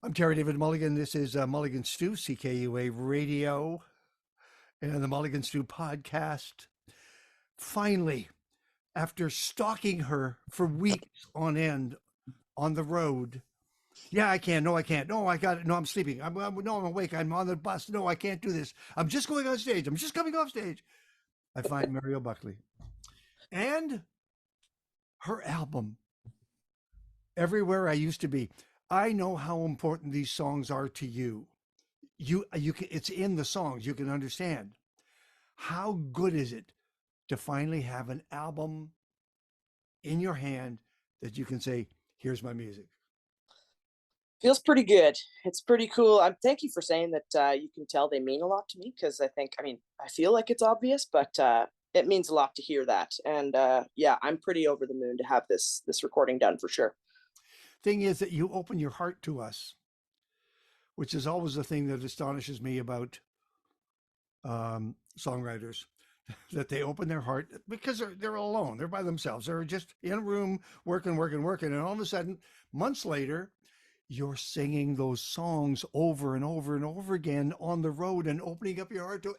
I'm Terry David Mulligan. This is Mulligan Stew, CKUA Radio, and the Mulligan Stew podcast. Finally, after stalking her for weeks on end on the road, yeah, I can. No, I can't. No, I got it. No, I'm sleeping. No, I'm awake. I'm on the bus. No, I can't do this. I'm just going on stage. I'm just coming off stage. I find Mariel Buckley and her album, Everywhere I Used to Be. I know how important these songs are to you. You can, it's in the songs. You can understand. How good is it to finally have an album in your hand that you can say, "Here's my music." Feels pretty good. It's pretty cool. Thank you for saying that. You can tell they mean a lot to me because I feel like it's obvious, but it means a lot to hear that. And yeah, I'm pretty over the moon to have this recording done for sure. Thing is that you open your heart to us, which is always the thing that astonishes me about songwriters, that they open their heart because they're alone. They're by themselves. They're just in a room working, and all of a sudden, months later, you're singing those songs over and over and over again on the road and opening up your heart to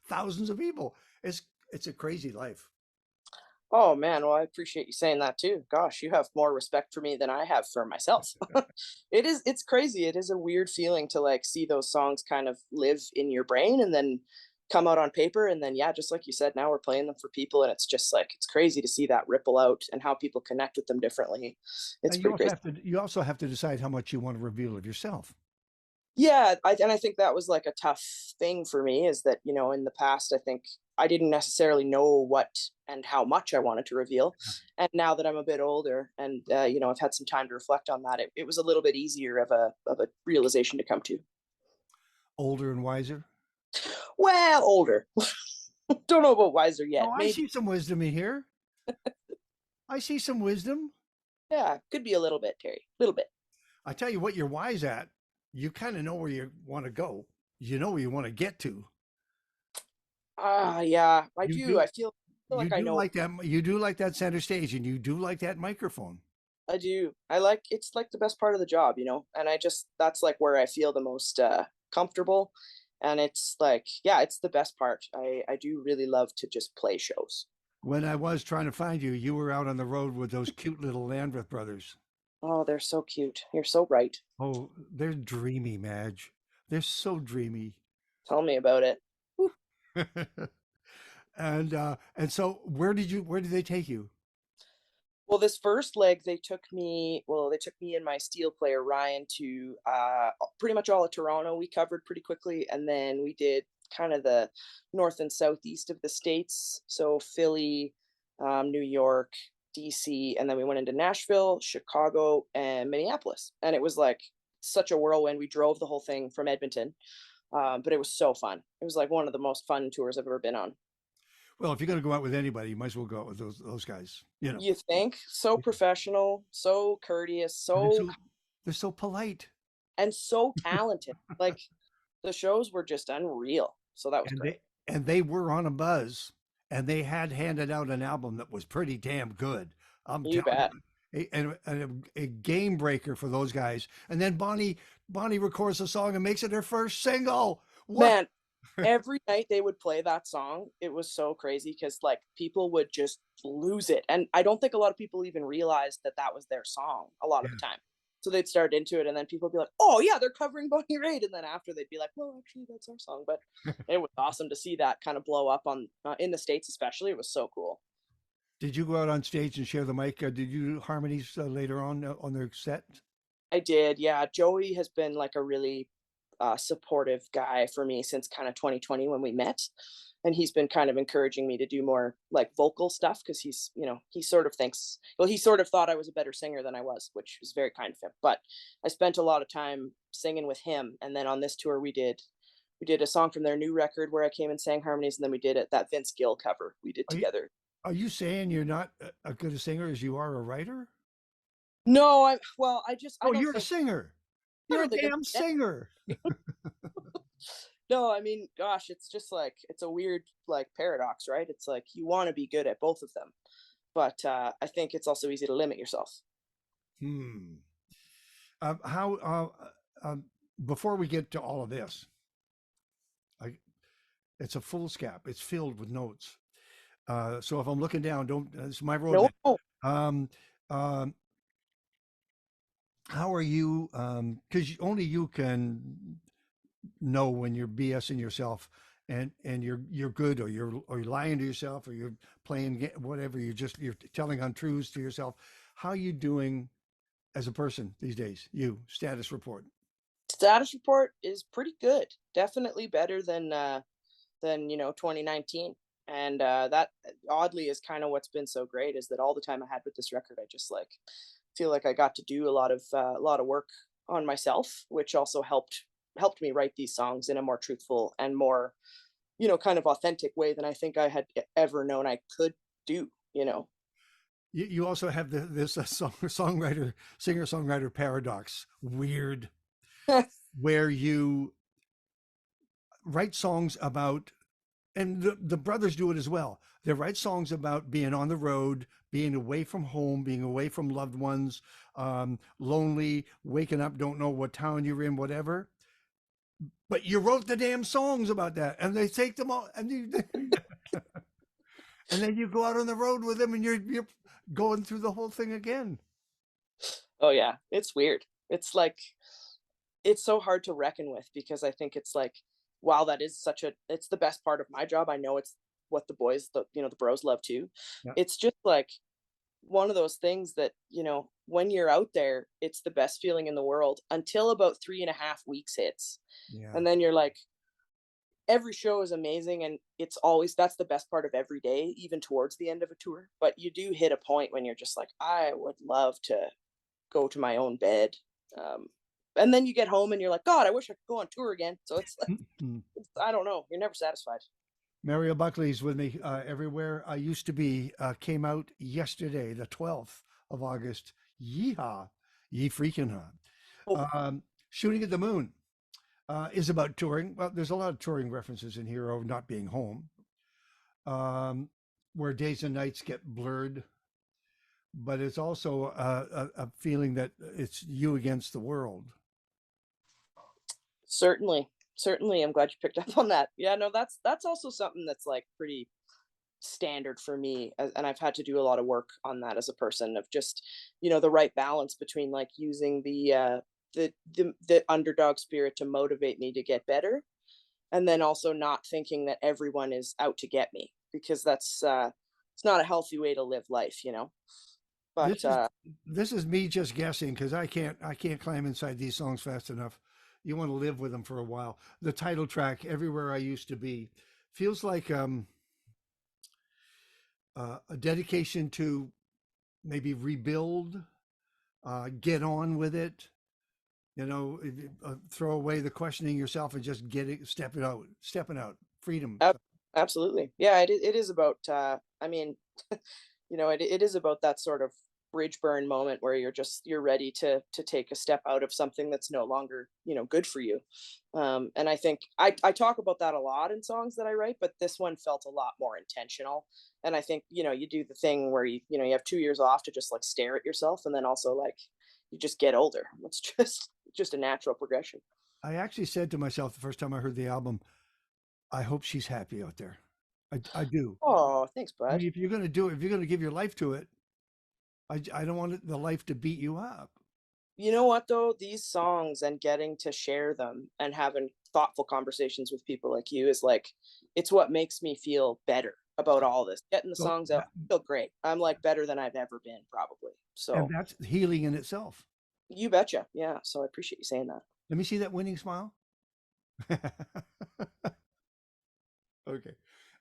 thousands of people. It's a crazy life. Oh man, well I appreciate you saying that too. Gosh, you have more respect for me than I have for myself. It's crazy. It is a weird feeling to like see those songs kind of live in your brain and then come out on paper and then yeah, just like you said, now we're playing them for people and it's just like it's crazy to see that ripple out and how people connect with them differently. It's And you pretty also crazy. have to you also have to decide how much you want to reveal of yourself. Yeah, I think that was like a tough thing for me is that, in the past, I think I didn't necessarily know what and how much I wanted to reveal. And now that I'm a bit older and, I've had some time to reflect on that, it was a little bit easier of a realization to come to. Older and wiser. Well, older. Don't know about wiser yet. Oh, I Maybe, see some wisdom in here. I see some wisdom. yeah, could be a little bit, Terry. A little bit. I tell you what, you're wise at. You kind of know where you want to go. You know where you want to get to. Yeah, I You do. do. I feel You like I do know. like that. You do like that center stage, and you do like that microphone. I do. It's like the best part of the job, and that's like where I feel the most comfortable. And it's like, yeah, it's the best part. I do really love to just play shows. When I was trying to find you, you were out on the road with those cute little Landreth brothers. Oh, they're so cute. You're so right. Oh, they're dreamy, Madge. They're so dreamy. Tell me about it. Whew. And so where did they take you? Well, this first leg, they took me and my steel player Ryan to pretty much all of Toronto. We covered pretty quickly, and then we did kind of the north and southeast of the states. So Philly, New York, DC, and then we went into Nashville, Chicago, and Minneapolis. And it was like such a whirlwind. We drove the whole thing from Edmonton, but it was so fun. It was like one of the most fun tours I've ever been on. Well, if you're going to go out with anybody, you might as well go out with those guys. You know, You think so professional, so courteous, and they're so polite, and so talented. Like the shows were just unreal. So that was and great. they were on a buzz, and they had handed out an album that was pretty damn good. I'm You telling bet. you, a game breaker for those guys. And then Bonnie records a song and makes it her first single. What? Man, every night they would play that song. It was so crazy because like people would just lose it. And I don't think a lot of people even realized that that was their song a lot of the time. So they'd start into it and then people would be like, oh yeah, they're covering Bonnie Raitt. And then after they'd be like, well, actually that's our song. But it was awesome to see that kind of blow up on in the States, especially. It was so cool. Did you go out on stage and share the mic? Did you do harmonies later on their set? I did. Yeah. Joey has been like a really supportive guy for me since kind of 2020 when we met. And he's been kind of encouraging me to do more like vocal stuff because he sort of thinks, well, he sort of thought I was a better singer than I was, which was very kind of him. But I spent a lot of time singing with him. And then on this tour, we did a song from their new record where I came and sang harmonies. And then we did that Vince Gill cover we did Are you, together. are you saying you're not a good a singer as you are a writer? No, I Oh, don't you're a think, singer. I You're a don't think damn singer. no, I mean, gosh, it's just like it's a weird like paradox, right? It's like you want to be good at both of them, but I think it's also easy to limit yourself. Hmm. How before we get to all of this, I, it's a foolscap. It's filled with notes. So if I'm looking down, don't. It's my road. No, Um, um, how are you? Because only you can know when you're BSing yourself, and you're good, or you're lying to yourself, or you're playing whatever. You're telling untruths to yourself. How are you doing as a person these days? You status report. status report is pretty good. Definitely better than 2019. And that oddly is kind of what's been so great, is that all the time I had with this record, I just like feel like I got to do a lot of work on myself, which also helped me write these songs in a more truthful and more kind of authentic way than I think I had ever known I could do. You also have this songwriter, singer songwriter paradox, weird, where you write songs about, and the brothers do it as well. They write songs about being on the road, being away from home, being away from loved ones, lonely, waking up, don't know what town you're in, whatever. But you wrote the damn songs about that, and they take them all, and and then you go out on the road with them, and you're going through the whole thing again. Oh yeah, it's weird. It's so hard to reckon with, because I think it's like, wow, that is it's the best part of my job. I know it's what the boys, the bros love too. Yeah, It's just like one of those things that, when you're out there, it's the best feeling in the world until about 3.5 weeks hits. yeah. And then you're like, every show is amazing, and that's the best part of every day, even towards the end of a tour. But you do hit a point when you're just like, I would love to go to my own bed. Um, and then you get home and you're like, God, I wish I could go on tour again. So it's like, I don't know. You're never satisfied. Mariel Buckley's with me everywhere I used to be. Came out yesterday, the 12th of August. Yeehaw, ye freaking Oh, Shooting at the Moon is about touring. Well, there's a lot of touring references in here of not being home, where days and nights get blurred. But it's also a feeling that it's you against the world. certainly. Certainly. I'm glad you picked up on that. Yeah, no, that's also something that's like pretty standard for me, and I've had to do a lot of work on that as a person, of just the right balance between like using the underdog spirit to motivate me to get better, and then also not thinking that everyone is out to get me, because that's it's not a healthy way to live life. But This is this is me just guessing because I can't climb inside these songs fast enough. You want to live with them for a while. The title track, "Everywhere I Used to Be," feels like a dedication to maybe rebuild, get on with it. Throw away the questioning yourself and just stepping out, freedom. ab- absolutely, yeah, it is about I mean, it is about that sort of bridge burn moment where you're ready to take a step out of something that's no longer good for you. And I think I talk about that a lot in songs that I write, but this one felt a lot more intentional. And I think you do the thing where you have 2 years off to just like stare at yourself, and then also like you just get older. It's just a natural progression. I actually said to myself the first time I heard the album, I hope she's happy out there. I do. Oh, thanks, I bud. mean, if you're going to do it, if you're going to give your life to it, I don't want the life to beat you up. You know what though? These songs and getting to share them and having thoughtful conversations with people like you is like, it's what makes me feel better about all this. Getting the So songs out, I feel great. I'm like better than I've ever been, probably. and So that's healing in itself. you betcha. Yeah. So I appreciate you saying that. Let me see that winning smile. Okay.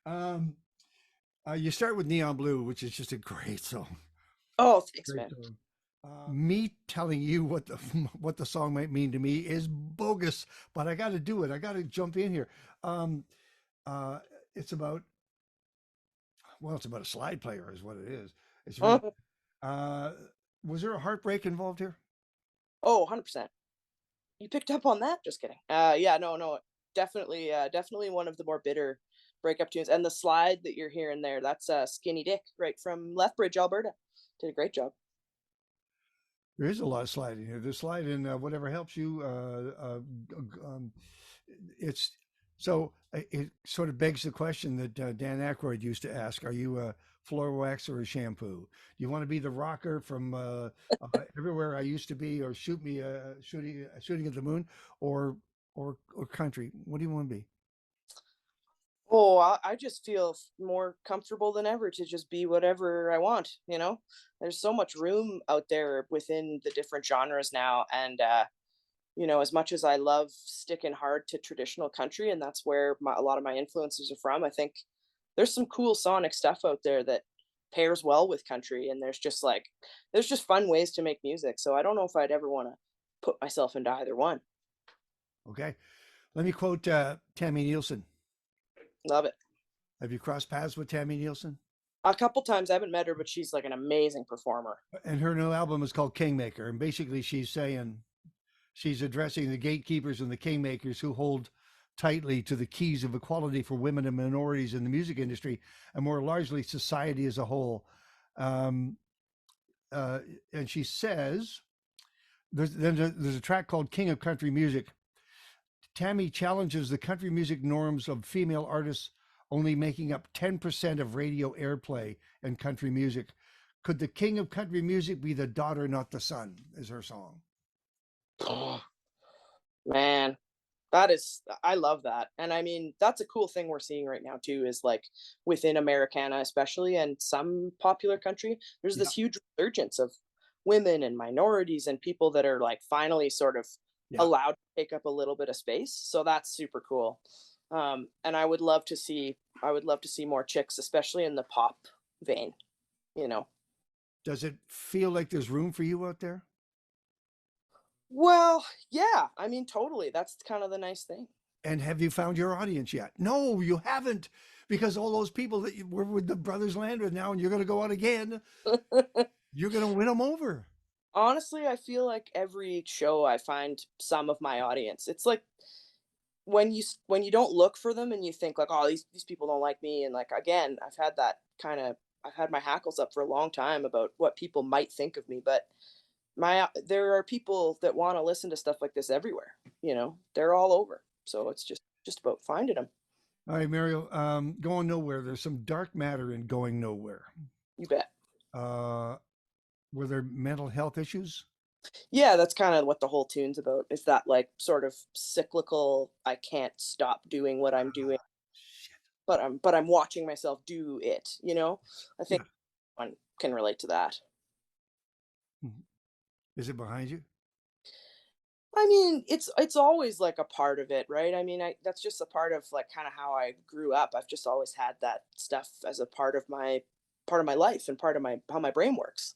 Um, you start with Neon Blue, which is just a great song. Oh, thanks, Great man. song. Me telling you what the what the song might mean to me is bogus, but I got to do it. I got to jump in here. Um, it's about it's about a slide player, is what it is. It's really. Uh, was there a heartbreak involved here? Oh, 100%. You picked up on that? Just kidding. Yeah, no, no. Definitely one of the more bitter breakup tunes. And the slide that you're hearing there, that's Skinny Dick, right from Lethbridge, Alberta. Did a great job. There is a lot of sliding here. There's slide in whatever helps you. It's so it sort of begs the question that Dan Aykroyd used to ask: Are you a floor wax or a shampoo? Do you want to be the rocker from everywhere I used to be, or shooting at the moon, or or country? What do you want to be? Oh, I just feel more comfortable than ever to just be whatever I want, you know? There's so much room out there within the different genres now. And, you know, as much as I love sticking hard to traditional country, and that's where a lot of my influences are from, I think there's some cool sonic stuff out there that pairs well with country. And there's just fun ways to make music. So I don't know if I'd ever want to put myself into either one. Okay, let me quote Tammy Nielsen. Love it. Have you crossed paths with Tammy Nielsen? A couple times I haven't met her, but she's like an amazing performer. And her new album is called Kingmaker, and basically she's addressing the gatekeepers and the kingmakers who hold tightly to the keys of equality for women and minorities in the music industry, and more largely society as a whole. Um, and she says there's a track called King of Country Music. Tammy challenges the country music norms of female artists only making up 10% of radio airplay in country music. Could the king of country music be the daughter, not the son? Is her song. Oh, man, that is I love that. And I mean, that's a cool thing we're seeing right now too, is like within Americana especially and some popular country, there's Yeah. this huge resurgence of women and minorities and people that are like finally sort of Yeah. allowed to take up a little bit of space. So that's super cool. And I would love to see more chicks, especially in the pop vein, you know. Does it feel like there's room for you out there? Well, yeah, I mean, totally. That's kind of the nice thing. And have you found your audience yet? No, you haven't, because all those people that you were with the Brothers Landreth now, and you're going to go out again, you're going to win them over. Honestly, I feel like every show I find some of my audience. It's like when you don't look for them and you think like, oh, these people don't like me, and like again, I've had my hackles up for a long time about what people might think of me, but there are people that want to listen to stuff like this everywhere. You know, they're all over. So it's just about finding them. All right, Mariel, going nowhere. There's some dark matter in going nowhere. You bet. Uh, were there mental health issues? Yeah, that's kind of what the whole tune's about. Is that like sort of cyclical? I can't stop doing what I'm doing, Shit. but I'm watching myself do it. You know, I think Yeah. one can relate to that. Mhm. Is it behind you? I mean, it's always like a part of it, right? I mean, I that's just a part of like kind of how I grew up. I've just always had that stuff as a part of my life and part of my how my brain works.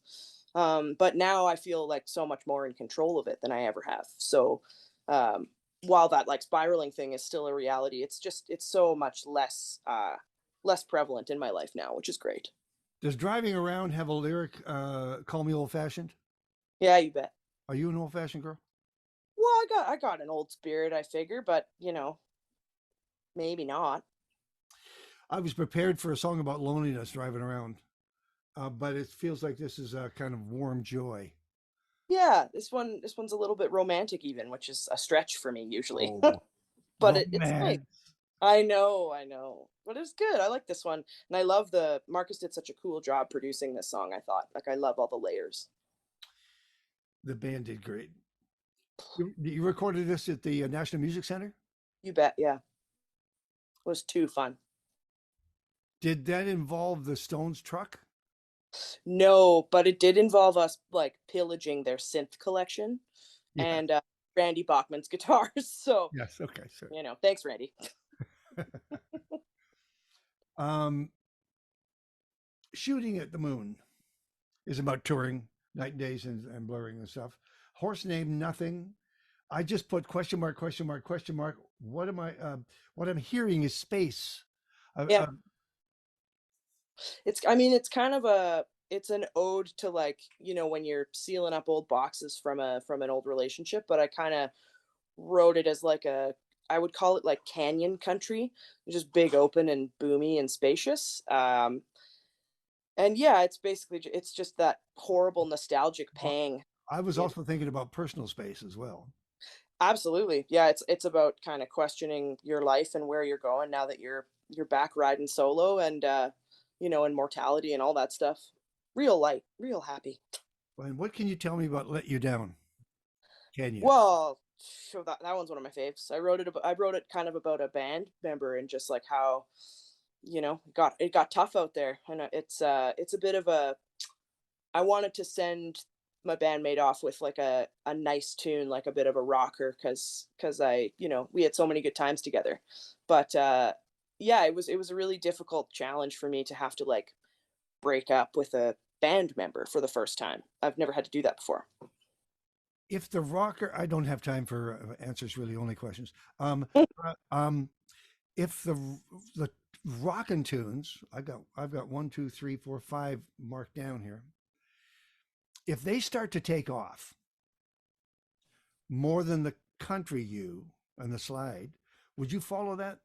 But now I feel like so much more in control of it than I ever have. So um, while that like spiraling thing is still a reality, it's so much less prevalent in my life now, which is great. Does driving around have a lyric, call me old fashioned? Yeah, you bet. Are you an old fashioned girl? Well, I got an old spirit, I figure, but you know, maybe not. I was prepared for a song about loneliness driving around, but it feels like this is a kind of warm joy. Yeah, this one's a little bit romantic even, which is a stretch for me usually. Oh, But it's nice. romance. I know. But it's good. I like this one. And I love the Marcus did such a cool job producing this song, I thought. Like I love all the layers. The band did great. You recorded this at the National Music Center? You bet, yeah. It was too fun. Did that involve the Stones truck? No, but it did involve us like pillaging their synth collection Yeah. and Randy Bachman's guitars. So, Yes. Okay. Sure. you know, thanks, Randy. um, Shooting at the Moon is about touring, night and days, and blurring and stuff. Horse named Nothing. I just put question mark, question mark, question mark. What am I? What I'm hearing is space. Yeah. I mean, it's kind of it's an ode to like, you know, when you're sealing up old boxes from an old relationship, but I kind of wrote it as like I would call it like canyon country, just big open and boomy and spacious. And yeah, it's basically it's just that horrible nostalgic Bo- pang. I was You know? also thinking about personal space as well. Absolutely. Yeah, it's about kind of questioning your life and where you're going now that you're back riding solo and and mortality and all that stuff. Real light, real happy. And what can you tell me about Let You Down? Can you? Well, so that one's one of my faves. I wrote it kind of about a band member and just like how, it got tough out there, and it's a bit of a I wanted to send my bandmate off with like a nice tune, like a bit of a rocker, because we had so many good times together. But yeah, it was a really difficult challenge for me to have to like break up with a band member for the first time. I've never had to do that before. If the rocker, I don't have time for answers, really, only questions. Uh, um, if the rockin' tunes, I've got one, two, three, four, five marked down here. If they start to take off more than the country you and the slide, would you follow that?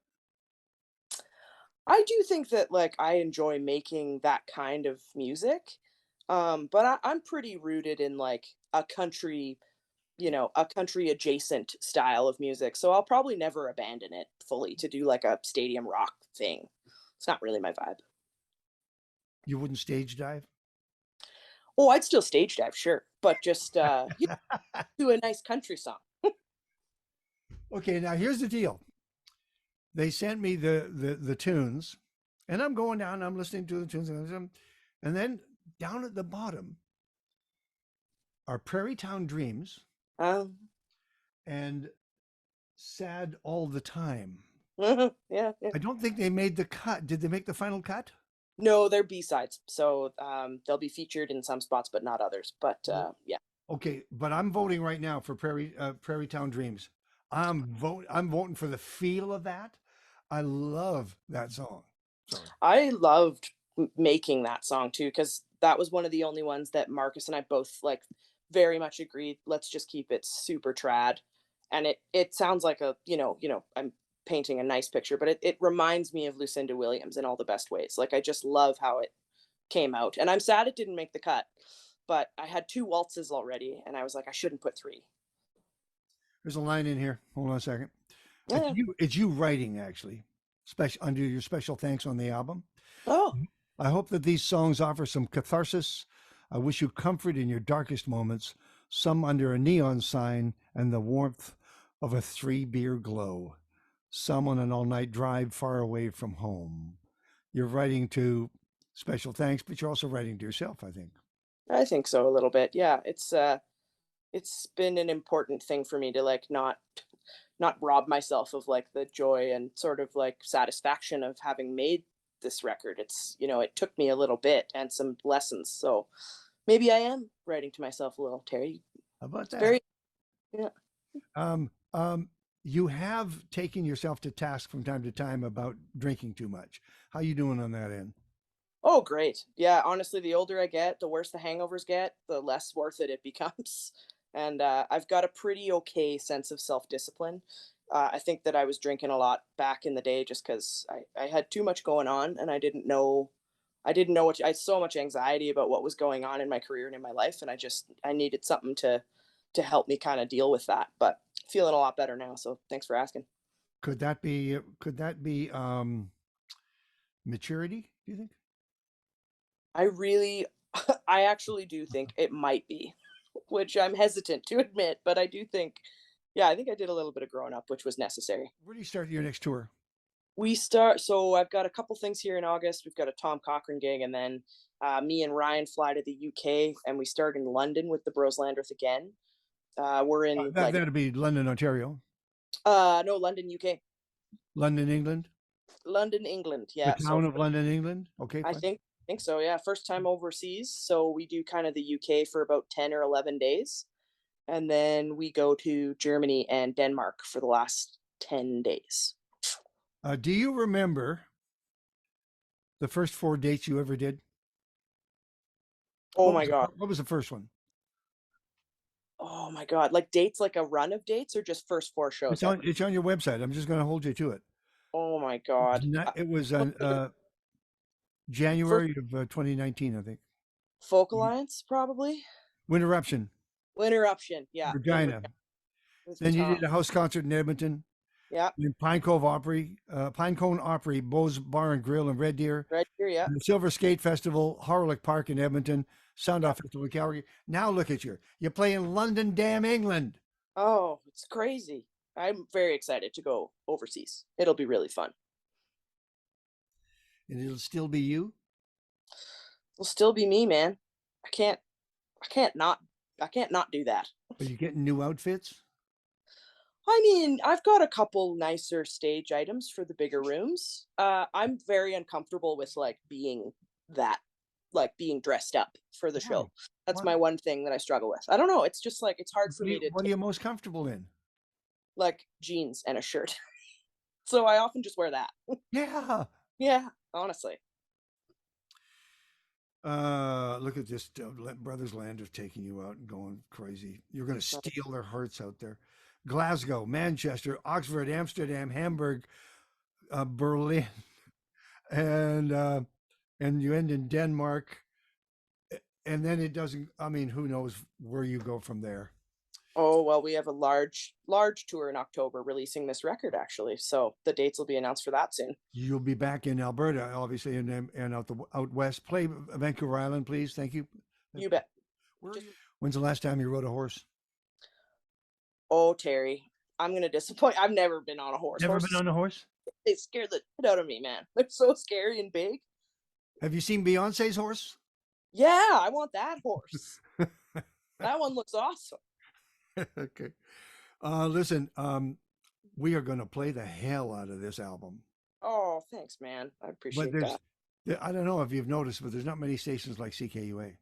I do think that like I enjoy making that kind of music. But I'm pretty rooted in like a country adjacent style of music. So I'll probably never abandon it fully to do like a stadium rock thing. It's not really my vibe. You wouldn't stage dive? Oh, I'd still stage dive, sure, but just do a nice country song. Okay, now here's the deal. They sent me the tunes, and I'm going down, I'm listening to the tunes, and then down at the bottom are Prairie Town Dreams Um, and Sad All the Time. yeah, yeah. I don't think they made the cut. Did they make the final cut? No, they're B-sides, so they'll be featured in some spots, but not others. But Well, yeah. okay, but I'm voting right now for Prairie Town Dreams. I'm voting for the feel of that. I love that song. Sorry. I loved making that song too because that was one of the only ones that Marcus and I both like very much agreed. Let's just keep it super trad, and it sounds like I'm painting a nice picture, but it reminds me of Lucinda Williams in all the best ways. Like I just love how it came out, and I'm sad it didn't make the cut, but I had two waltzes already, and I was like I shouldn't put three. There's a line in here. Hold on a second. It's Yeah. you. It's you writing actually. Special under your special thanks on the album. Oh, I hope that these songs offer some catharsis. I wish you comfort in your darkest moments, some under a neon sign and the warmth of a 3 beer glow, some on an all night drive far away from home. You're writing to special thanks, but you're also writing to yourself, I think. I think so a little bit. Yeah, it's been an important thing for me to like not rob myself of like the joy and sort of like satisfaction of having made this record. It took me a little bit and some lessons. So maybe I am writing to myself a little, Terry. How about It's that? very, yeah. Um, um, you have taken yourself to task from time to time about drinking too much. How you doing on that end? Oh, great. Yeah, honestly, the older I get, the worse the hangovers get, the less worth it becomes. And I've got a pretty okay sense of self discipline. I think that I was drinking a lot back in the day just because I had too much going on and I didn't know I had so much anxiety about what was going on in my career and in my life. And I needed something to help me kind of deal with that. But feeling a lot better now. So thanks for asking. Could that be maturity, do you think? I really, I actually do think it might be, which I'm hesitant to admit, but I do think, yeah, I think I did a little bit of growing up, which was necessary. Where do you start your next tour? So I've got a couple things here in August. We've got a Tom Cochrane gig, and then me and Ryan fly to the UK, and we start in London with the Bros Landreth again. We're in like, That'd be London, Ontario, no, London, UK, London, England, London, England. the Yeah. So town of London, England. Okay, I fine. think so. Yeah. First time overseas. So we do kind of the UK for about 10 or 11 days. And then we go to Germany and Denmark for the last 10 days. Do you remember the first 4 dates you ever did? Oh my God. What was the first one? Oh my God. Like dates, like a run of dates or just first four shows ever? It's on your website. I'm just going to hold you to it. Oh my God. It was Let's on think of first January of 2019, I think. Folk Alliance, probably. Winter Eruption. Interruption. Yeah. In Regina. with Then you Tom. did a house concert in Edmonton. Yeah. In Pine Cone Opry, Bo's Bar and Grill in Red Deer, Right here. Yeah. the Silver Skate Festival, Harlech Park in Edmonton, Sound Yeah. Off Festival in Calgary. Now look at you. You play in London, damn England. Oh, it's crazy. I'm very excited to go overseas. It'll be really fun. And it'll still be you. It'll still be me, man. I can't I can't not do that. Are you getting new outfits? I mean, I've got a couple nicer stage items for the bigger rooms. I'm very uncomfortable with like being that, like being dressed up for the Why? show. That's Why? my one thing that I struggle with. I don't know. It's just like it's hard for What are me you, to what are you most comfortable in? like jeans and a shirt. So I often just wear that. Yeah. Yeah, honestly. Look at this. Brothers Landreth taking you out and going crazy. You're going to steal their hearts out there. Glasgow, Manchester, Oxford, Amsterdam, Hamburg, Berlin, and uh, and you end in Denmark, and then it doesn't. I mean, who knows where you go from there? Oh, well, we have a large tour in October releasing this record actually. So the dates will be announced for that soon. You'll be back in Alberta, obviously, and out west. Play Vancouver Island, please. Thank you. You bet. Where are Just you? When's the last time you rode a horse? Oh, Terry, I'm gonna disappoint. I've never been on a horse. Never been Horses, on a horse? they scare the shit out of me, man. They're so scary and big. Have you seen Beyonce's horse? Yeah, I want that horse. That one looks awesome. Okay. Listen, we are going to play the hell out of this album. Oh, thanks, man. I But appreciate that. I don't know if you've noticed, but there's not many stations like CKUA.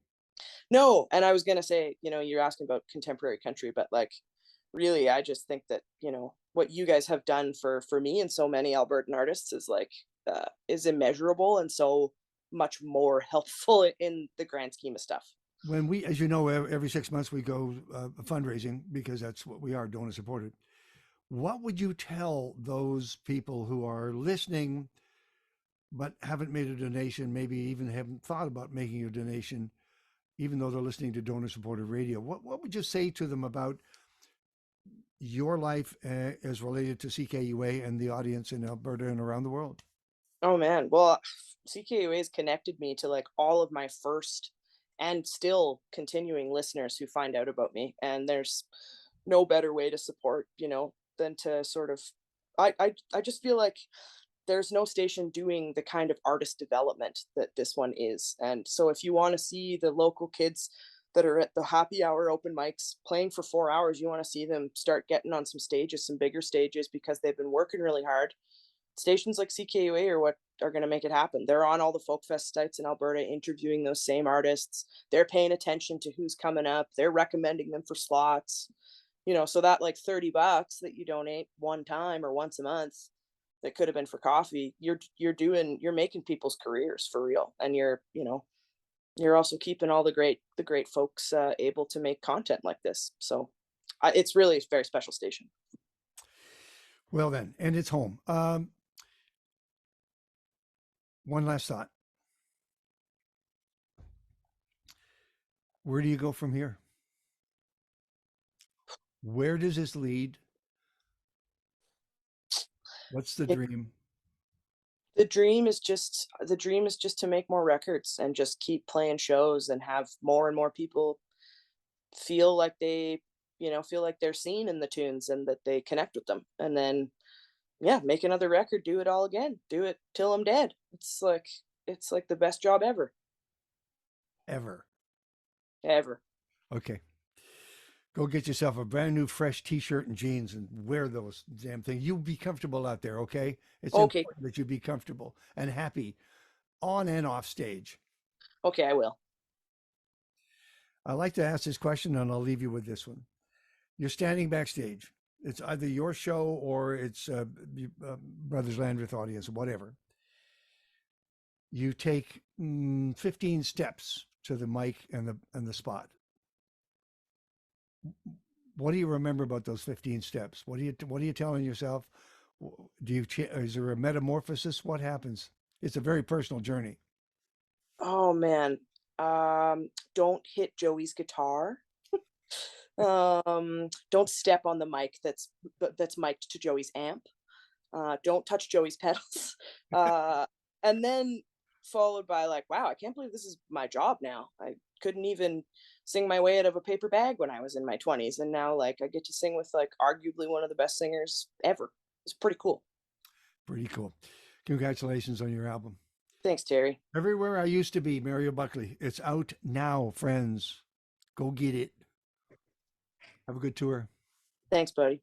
No, and I was gonna say, you're asking about contemporary country, but like, really, I just think that what you guys have done for me and so many Albertan artists is like is immeasurable and so much more helpful in the grand scheme of stuff. When we, as you know, every 6 months we go fundraising because that's what we are, donor supported. What would you tell those people who are listening but haven't made a donation, maybe even haven't thought about making a donation, even though they're listening to donor supported radio? What would you say to them about your life as related to CKUA and the audience in Alberta and around the world? Oh man, well, CKUA has connected me to like all of my first and still continuing listeners who find out about me, and there's no better way to support, than to sort of I just feel like there's no station doing the kind of artist development that this one is. And so if you want to see the local kids that are at the happy hour open mics playing for 4 hours, you want to see them start getting on some stages, some bigger stages, because they've been working really hard. Stations like CKUA are what are going to make it happen. They're on all the folk fest sites in Alberta interviewing those same artists. They're paying attention to who's coming up. They're recommending them for slots. So that like $30 that you donate one time or once a month that could have been for coffee, you're making people's careers for real. And you're also keeping all the great folks able to make content like this. So it's really a very special station. Well, then, and it's home. One last thought. Where do you go from here? Where does this lead? What's the dream? The dream is just to make more records and just keep playing shows and have more and more people feel like they're seen in the tunes and that they connect with them. And then yeah, make another record, do it all again, do it till I'm dead. It's like the best job ever. Ever. Ever. Okay. Go get yourself a brand new fresh t-shirt and jeans and wear those damn things. You be comfortable out there, okay? It's Okay. important that you be comfortable and happy on and off stage. Okay, I will. I like to ask this question and I'll leave you with this one. You're standing backstage. It's either your show or it's Brothers Landreth audience, whatever. You take 15 steps to the mic and the spot. What do you remember about those 15 steps? What are you telling yourself? Is there a metamorphosis? What happens? It's a very personal journey. Oh man. Don't hit Joey's guitar. Don't step on the mic that's mic'd to Joey's amp. Don't touch Joey's pedals. And then followed by like, wow, I can't believe this is my job now. I couldn't even sing my way out of a paper bag when I was in my 20s. And now like I get to sing with like arguably one of the best singers ever. It's pretty cool. Pretty cool. Congratulations on your album. Thanks, Terry. Everywhere I Used to Be, Mariel Buckley. It's out now, friends. Go get it. Have a good tour. Thanks, buddy.